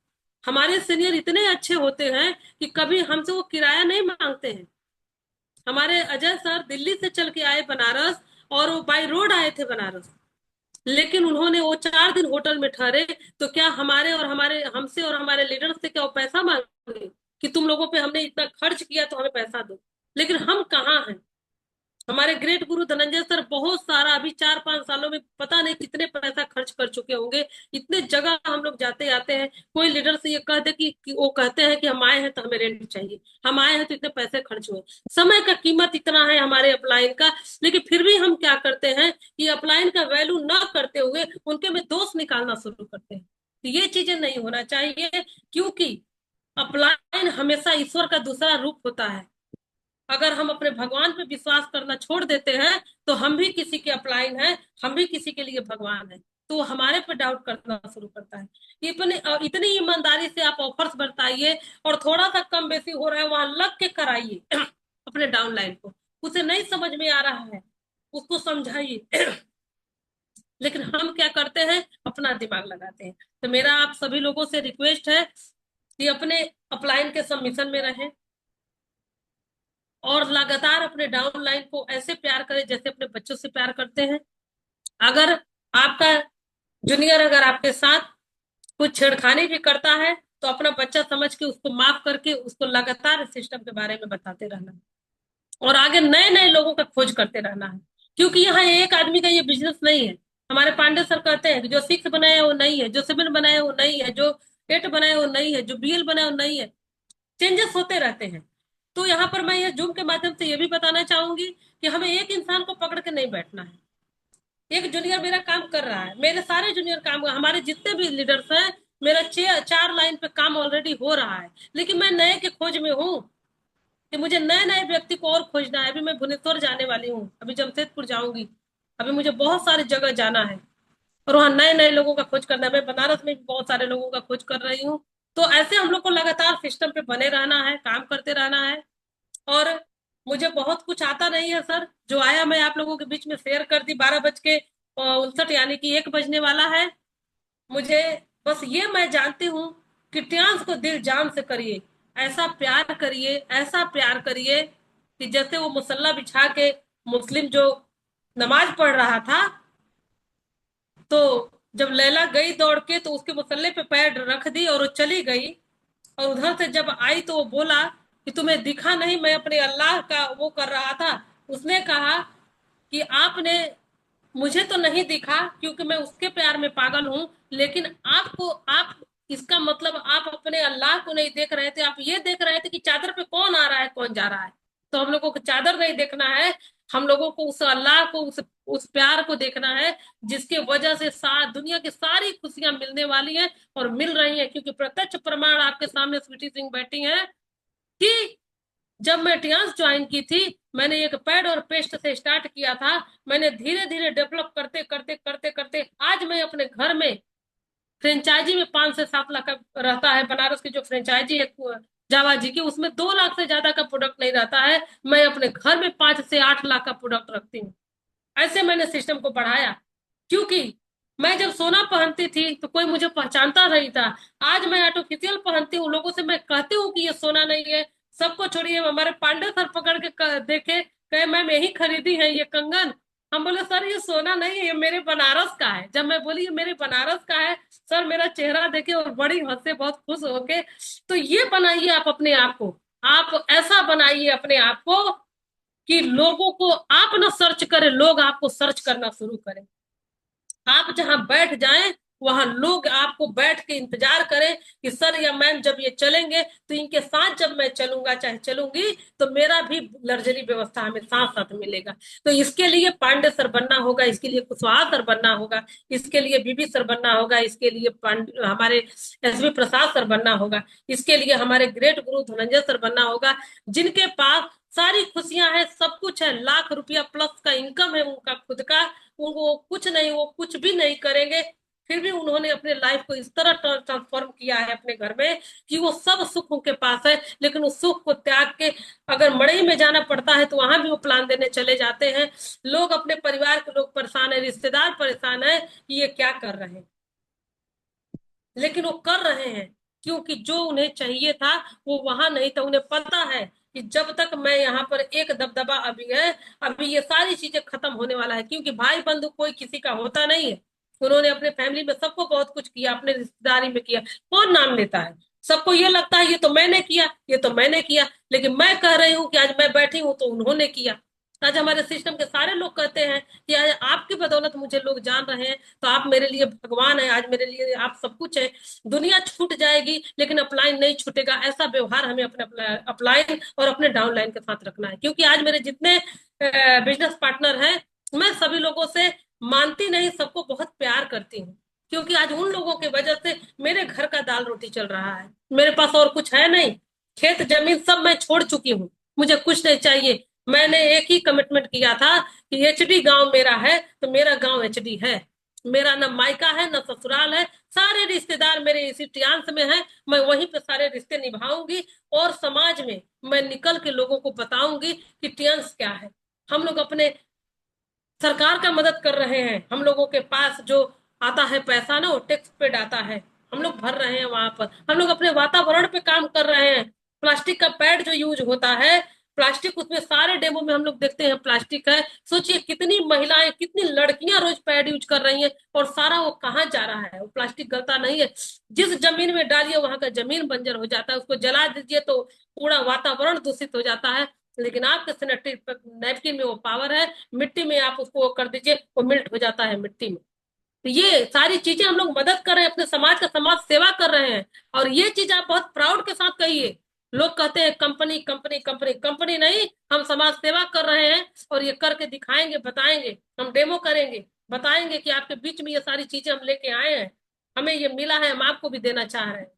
हमारे सीनियर इतने अच्छे होते हैं कि कभी हमसे वो किराया नहीं मांगते हैं। हमारे अजय सर दिल्ली से चल के आए बनारस, और वो बाई रोड आए थे बनारस, लेकिन उन्होंने वो 4 दिन होटल में ठहरे। तो क्या हमारे और हमारे हमसे और हमारे लीडर से क्या वो पैसा मांगे कि तुम लोगों पे हमने इतना खर्च किया तो हमें पैसा दो? लेकिन हम कहाँ हैं? हमारे ग्रेट गुरु धनंजय सर बहुत सारा अभी 4-5 सालों में पता नहीं कितने पैसा खर्च कर चुके होंगे। इतने जगह हम लोग जाते आते हैं, कोई लीडर से ये कहते कि वो कहते हैं कि हम आए हैं तो हमें रेंट चाहिए, हम आए हैं तो इतने पैसे खर्च हुए। समय का कीमत इतना है हमारे अपलाइन का, लेकिन फिर भी हम क्या करते हैं कि अपलाइन का वैल्यू ना करते हुए उनके में दोष निकालना शुरू करते हैं। तो ये चीजें नहीं होना चाहिए, क्योंकि अपलाइन हमेशा ईश्वर का दूसरा रूप होता है। अगर हम अपने भगवान पे विश्वास करना छोड़ देते हैं तो हम भी किसी के अपलाइन हैं, हम भी किसी के लिए भगवान हैं, तो वो हमारे पे डाउट करना शुरू करता है। इतनी ईमानदारी से आप ऑफर्स बताइए, और थोड़ा सा कम बेसी हो रहा है वहां लग के कराइए अपने डाउनलाइन को। उसे नहीं समझ में आ रहा है, उसको समझाइए लेकिन हम क्या करते हैं, अपना दिमाग लगाते हैं। तो मेरा आप सभी लोगों से रिक्वेस्ट है कि अपने अपलाइन के सबमिशन में रहें, और लगातार अपने डाउनलाइन को ऐसे प्यार करें जैसे अपने बच्चों से प्यार करते हैं। अगर आपका जूनियर अगर आपके साथ कुछ छेड़खानी भी करता है तो अपना बच्चा समझ के उसको माफ करके उसको लगातार सिस्टम के बारे में बताते रहना, और आगे नए नए लोगों का खोज करते रहना है। क्योंकि यहाँ एक आदमी का ये बिजनेस नहीं है। हमारे पांडे सर कहते हैं कि जो 6 बनाया वो नहीं है, जो 7 बनाया वो नहीं है, जो 8 बनाया वो नहीं है, जो BL बनाया वो नहीं है। चेंजेस होते रहते हैं। तो यहाँ पर मैं ये जूम के माध्यम से ये भी बताना चाहूंगी कि हमें एक इंसान को पकड़ के नहीं बैठना है। एक जूनियर मेरा काम कर रहा है, मेरे सारे जूनियर काम, हमारे जितने भी लीडर्स हैं, मेरा 4 लाइन पे काम ऑलरेडी हो रहा है, लेकिन मैं नए के खोज में हूँ कि मुझे नए नए व्यक्ति को और खोजना है। अभी मैं भुवनेश्वर जाने वाली हूँ, अभी जमशेदपुर जाऊंगी, अभी मुझे बहुत सारी जगह जाना है, और वहां नए नए लोगों का खोज करना है। मैं बनारस में भी बहुत सारे लोगों का खोज कर रही हूँ। तो ऐसे हम लोग को लगातार सिस्टम पे बने रहना है, काम करते रहना है। और मुझे बहुत कुछ आता नहीं है सर, जो आया मैं आप लोगों के बीच में शेयर कर दी। 12:59 यानी कि 1 बजने वाला है। मुझे बस ये मैं जानती हूँ कि ट्रांस को दिल जान से करिए, ऐसा प्यार करिए, ऐसा प्यार करिए कि जैसे वो मुसल्ला बिछा के मुस्लिम जो नमाज पढ़ रहा था, तो जब लैला गई दौड़ के तो उसके मुसल्ले पे पैर रख दी और वो चली गई, और उधर से जब आई तो वो बोला कि तुम्हें दिखा नहीं, मैं अपने अल्लाह का वो कर रहा था। उसने कहा कि आपने, मुझे तो नहीं दिखा क्योंकि मैं उसके प्यार में पागल हूं, लेकिन आपको, आप, इसका मतलब आप अपने अल्लाह को नहीं देख रहे थे, आप ये देख रहे थे कि चादर पे कौन आ रहा है कौन जा रहा है। तो हम लोगों को चादर नहीं देखना है, हम लोगों को उस अल्लाह को, उस प्यार को देखना है, जिसके वजह से दुनिया की सारी खुशियां मिलने वाली हैं और मिल रही हैं। क्योंकि प्रत्यक्ष प्रमाण आपके सामने स्वीटी सिंह बैठी है कि जब मैं टियांस ज्वाइन की थी, मैंने एक पैड और पेस्ट से स्टार्ट किया था। मैंने धीरे धीरे डेवलप करते करते करते करते आज मैं अपने घर में फ्रेंचाइजी में 5 से 7 लाख का रहता है। बनारस की जो फ्रेंचाइजी है जावा जी की, उसमें 2 लाख से ज्यादा का प्रोडक्ट नहीं रहता है। मैं अपने घर में 5 से 8 लाख का प्रोडक्ट रखती हूँ। ऐसे मैंने सिस्टम को बढ़ाया, क्योंकि मैं जब सोना पहनती थी तो कोई मुझे पहचानता नहीं था। आज मैं आर्टिफिशियल पहनती हूँ, लोगों से मैं कहती हूँ कि ये सोना नहीं है। सबको छोड़िए, हमारे पांडे सर पकड़ के देखे, कहे मैम यही खरीदी है ये कंगन। हम बोले सर ये सोना नहीं है, ये मेरे बनारस का है। जब मैं बोली ये मेरे बनारस का है, सर मेरा चेहरा देखे और बड़ी हंसे, बहुत खुश होके। तो ये बनाइए आप अपने आप को, आप ऐसा बनाइए अपने आप को कि लोगों को आप ना सर्च करें, लोग आपको सर्च करना शुरू करें। आप जहां बैठ जाएं वहां लोग आपको बैठ के इंतजार करें कि सर या मैम जब ये चलेंगे तो इनके साथ जब मैं चलूंगा चाहे चलूंगी तो मेरा भी लग्जरी व्यवस्था हमें साथ साथ मिलेगा। तो इसके लिए पांडे सर बनना होगा, इसके लिए कुशवाहा सर बनना होगा, इसके लिए बीबी सर बनना होगा, इसके लिए हमारे SB प्रसाद सर बनना होगा, इसके लिए हमारे ग्रेट गुरु धनंजय सर बनना होगा, जिनके पास सारी खुशियां हैं, सब कुछ है, लाख रुपया प्लस का इनकम है उनका खुद का। वो कुछ नहीं, वो कुछ भी नहीं करेंगे, फिर भी उन्होंने अपने लाइफ को इस तरह ट्रांसफॉर्म किया है अपने घर में कि वो सब सुख उनके पास है। लेकिन उस सुख को त्याग के अगर मड़ई में जाना पड़ता है तो वहां भी वो प्लान देने चले जाते हैं। लोग, अपने परिवार के लोग परेशान है, रिश्तेदार परेशान है कि ये क्या कर रहे हैं, लेकिन वो कर रहे हैं क्योंकि जो उन्हें चाहिए था वो वहां नहीं था। उन्हें पता है कि जब तक मैं यहाँ पर एक दबदबा अभी है, अभी ये सारी चीजें खत्म होने वाला है, क्योंकि भाई बंधु कोई किसी का होता नहीं है। उन्होंने अपने फैमिली में सबको बहुत कुछ किया, अपने रिश्तेदारी में किया, कौन नाम लेता है। सबको ये लगता है ये तो मैंने किया, ये तो मैंने किया, लेकिन मैं कह रही हूँ कि आज मैं बैठी हूँ तो उन्होंने किया। आज हमारे सिस्टम के सारे लोग कहते हैं कि आज आपकी बदौलत मुझे लोग जान रहे हैं, तो आप मेरे लिए भगवान है, आज मेरे लिए आप सब कुछ है। दुनिया छूट जाएगी लेकिन अपलाइन नहीं छूटेगा। ऐसा व्यवहार हमें अपने अपलाइन और अपने डाउनलाइन के साथ रखना है, क्योंकि आज मेरे जितने बिजनेस पार्टनर हैं, मैं सभी लोगों से मानती नहीं, सबको बहुत प्यार करती हूँ, क्योंकि आज उन लोगों की वजह से मेरे घर का दाल रोटी चल रहा है। मेरे पास और कुछ है नहीं, खेत जमीन सब मैं छोड़ चुकी हूँ, मुझे कुछ नहीं चाहिए। मैंने एक ही कमिटमेंट किया था कि एचडी गांव मेरा है तो मेरा गांव एचडी है। मेरा न मायका है न ससुराल है, सारे रिश्तेदार मेरे इसी टियांस में हैं। मैं वहीं पे सारे रिश्ते निभाऊंगी और समाज में मैं निकल के लोगों को बताऊंगी कि टियांस क्या है। हम लोग अपने सरकार का मदद कर रहे हैं, हम लोगों के पास जो आता है पैसा ना, वो टैक्स पेड आता है, हम लोग भर रहे हैं वहां पर। हम लोग अपने वातावरण पे काम कर रहे हैं। प्लास्टिक का पैड जो यूज होता है, प्लास्टिक, उसमें सारे डेमो में हम लोग देखते हैं प्लास्टिक है। सोचिए कितनी महिलाएं, कितनी लड़कियां रोज पैड यूज कर रही हैं, और सारा वो कहाँ जा रहा है? वो प्लास्टिक गलता नहीं है, जिस जमीन में डालिए वहां का जमीन बंजर हो जाता है, उसको जला दीजिए तो पूरा वातावरण दूषित हो जाता है। लेकिन आपके सैनिटरी नैपकिन में वो पावर है, मिट्टी में आप उसको कर दीजिए, वो मिल्ट हो जाता है मिट्टी में। तो ये सारी चीजें हम लोग मदद कर रहे हैं, अपने समाज का समाज सेवा कर रहे हैं। और ये चीज आप बहुत प्राउड के साथ कहिए। लोग कहते हैं कंपनी कंपनी कंपनी, कंपनी नहीं, हम समाज सेवा कर रहे हैं, और ये करके दिखाएंगे, बताएंगे, हम डेमो करेंगे, बताएंगे कि आपके बीच में ये सारी चीजें हम लेके आए हैं, हमें ये मिला है, हम आपको भी देना चाह रहे हैं।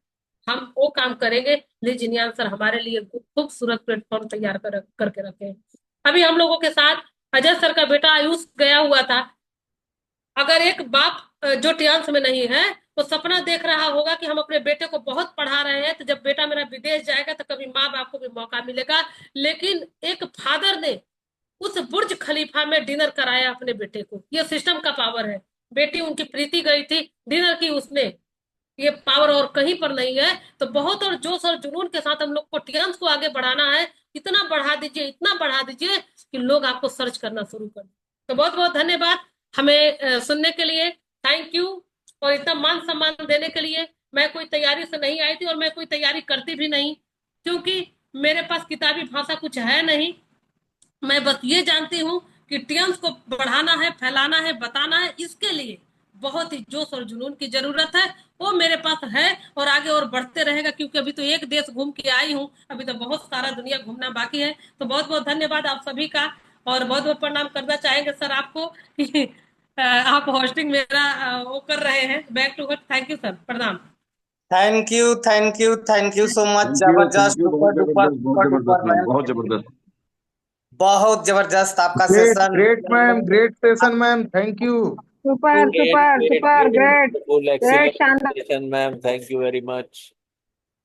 हम वो काम करेंगे। लीजिए सर हमारे लिए खूबसूरत प्लेटफॉर्म तैयार करके रखे हैं। अभी हम लोगों के साथ अजय सर का बेटा आयुष गया हुआ था। अगर एक बाप जो टियांस में नहीं है, वो सपना देख रहा होगा कि हम अपने बेटे को बहुत पढ़ा रहे हैं, तो जब बेटा मेरा विदेश जाएगा तो कभी माँ बाप को भी मौका मिलेगा। लेकिन एक फादर ने उस बुर्ज खलीफा में डिनर कराया अपने बेटे को, ये सिस्टम का पावर है। बेटी उनकी प्रीति गई थी, डिनर की उसने, ये पावर और कहीं पर नहीं है। तो बहुत और जोश और जुनून के साथ हम लोग को टियांस को आगे बढ़ाना है। इतना बढ़ा दीजिए, इतना बढ़ा दीजिए कि लोग आपको सर्च करना शुरू कर दें। तो बहुत बहुत धन्यवाद हमें सुनने के लिए, थैंक यू। और इतना मान सम्मान देने के लिए। मैं कोई तैयारी से नहीं आई थी, और मैं कोई तैयारी करती भी नहीं, क्योंकि मेरे पास किताबी भाषा कुछ है नहीं। मैं बस ये जानती हूँ कि टियंस को बढ़ाना है, फैलाना है, बताना है, इसके लिए बहुत ही जोश और जुनून की जरूरत है। वो मेरे पास है और आगे और बढ़ते रहेगा, क्योंकि अभी तो एक देश घूम के आई हूँ, अभी तो बहुत सारा दुनिया घूमना बाकी है। तो बहुत बहुत धन्यवाद आप सभी का, और बहुत बहुत प्रणाम करना चाहेंगे सर आपको कि आप होस्टिंग मेरा वो कर रहे हैं, back to thank you sir, प्रणाम। Thank you, thank you, thank you so much. Thank जबरदस्त, यू, बहुत सुपर डुपर जबरदस्त, बहुत सुपर डुपर जबरदस्त मैम, मैम। बहुत जबरदस्त। बहुत जबरदस्त आपका great session. Great ma'am, great session ma'am, thank you. Super Great, super great, super great, great wonderful, great excellent शानदार। presentation, ma'am. Thank you very much.